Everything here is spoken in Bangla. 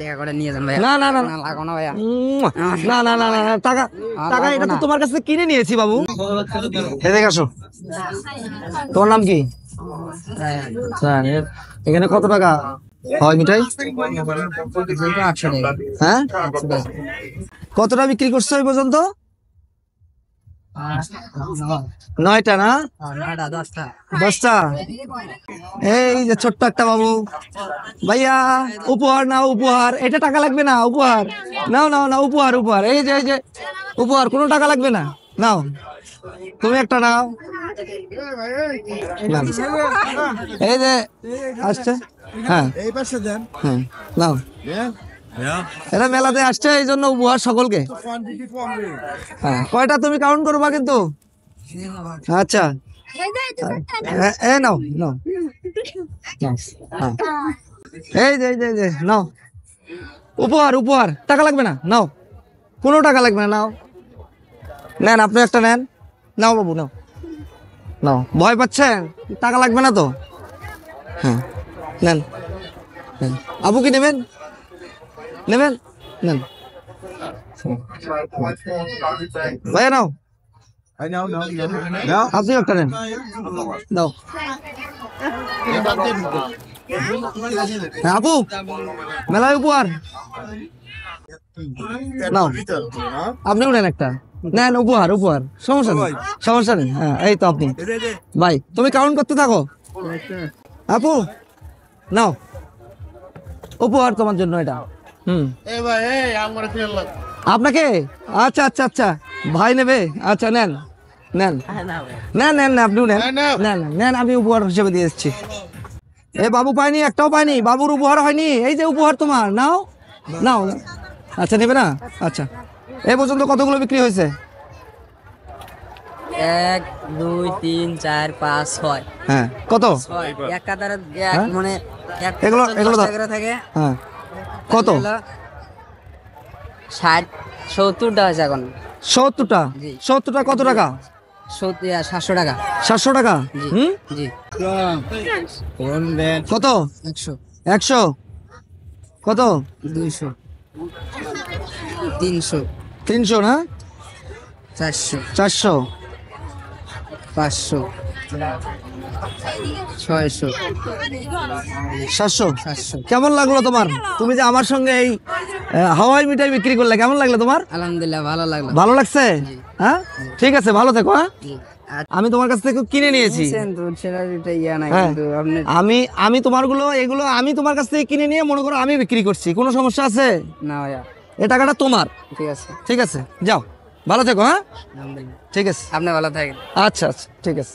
টাকা করে নিয়ে যান ভাই। না না না না লাগো না ভাইয়া। না না না না টাকা টাকা এটা তো তোমার কাছে কিনে নিয়েছি বাবু। এদিকে আসো, তোমার নাম কি? এখানে কত টাকা হয় মিঠাই? হ্যাঁ, কতটা বিক্রি করছো এই পর্যন্ত? 9টা না 10টা? এই যে ছোট্ট একটা বাবু, ভাইয়া উপহার নাও, উপহার। এটা টাকা লাগবে না, উপহার নাও নাও নাও, উপহার উপহার। এই যে উপহার, কোনো টাকা লাগবে না, নাও তুমি একটা নাও। নাও। এই যে আসছে, হ্যাঁ হ্যাঁ নাও। এটা মেলাতে আসছে এই জন্য উপহার সকলকে। হ্যাঁ, কয়টা তুমি কাউন্ট করবা কিন্তু। আচ্ছা এ নাও নাও, এই যে নাও উপহার উপহার। টাকা লাগবে না, নাও, কোনো টাকা লাগবে না, নাও। নেন, আপনি একটা নেন, নাও বাবু নাও নাও। ভয় পাচ্ছেন? টাকা লাগবে না তো? হ্যাঁ নেন নেন। আবু কি নেবেন? নেবেন, নেন ভাইয়া নাও, আপনি একটা নেন, দাও। হ্যাঁ, আপু মেলায় উপহার নাও, আপনিও নেন একটা, নেন উপহার উপহার, সমস্যা নেই সমস্যা নেই। হ্যাঁ এই তো আপনি ভাই, তুমি কাউন্ট করতে থাকো। আপু নাও, উপহার তোমার জন্য এটা। আপনাকে? আচ্ছা আচ্ছা আচ্ছা, ভাই নেবে? আচ্ছা নেন নেন নেন নেন, আপনিও নেন নেন নেন, আমি উপহার হিসেবে দিয়ে এসেছি। এ বাবু পাইনি, একটাও পাইনি, বাবুর উপহার হয়নি। এই যে উপহার তোমার, নাও নাও। আচ্ছা নেবে না? আচ্ছা, এ পর্যন্ত কতগুলো বিক্রি হয়েছে? 1 2 3 4 5 6। হ্যাঁ কত? এক কাতারে এক মানে এক এগুলো এগুলো দাও। টাকা থাকে। হ্যাঁ কত? 60 70টা আছে এখন। 70টা? জি। 70টা কত টাকা? 700 টাকা। 700 টাকা? হুম, জি কত? 100 100? কত? 200 300 300 না? 400 400? 500 600 700? 700। কেমন লাগলো তোমার? তুমি যে আমার সঙ্গে এই হাওয়াই মিঠাই বিক্রি করলে, কেমন লাগলো তোমার? আলহামদুলিল্লাহ ভালো লাগলো। ভালো লাগছে? হ্যাঁ ঠিক আছে, ভালো থেকো। হ্যাঁ, জি। আমি তোমার কাছ থেকে কিনে নিয়েছি। সেটা ইয়া নাই হ্যাঁ, কিন্তু আপনি আমি তোমারগুলো এগুলো আমি তোমার কাছ থেকে কিনে নিয়ে মনে করো আমি বিক্রি করছি, কোনো সমস্যা আছে? না ভাইয়া, এ টাকাটা তোমার। ঠিক আছে ঠিক আছে, যাও, ভালো থেকো। হ্যাঁ আলহামদুলিল্লাহ। ঠিক আছে, আপনি ভালো থাকেন। আচ্ছা আচ্ছা ঠিক আছে।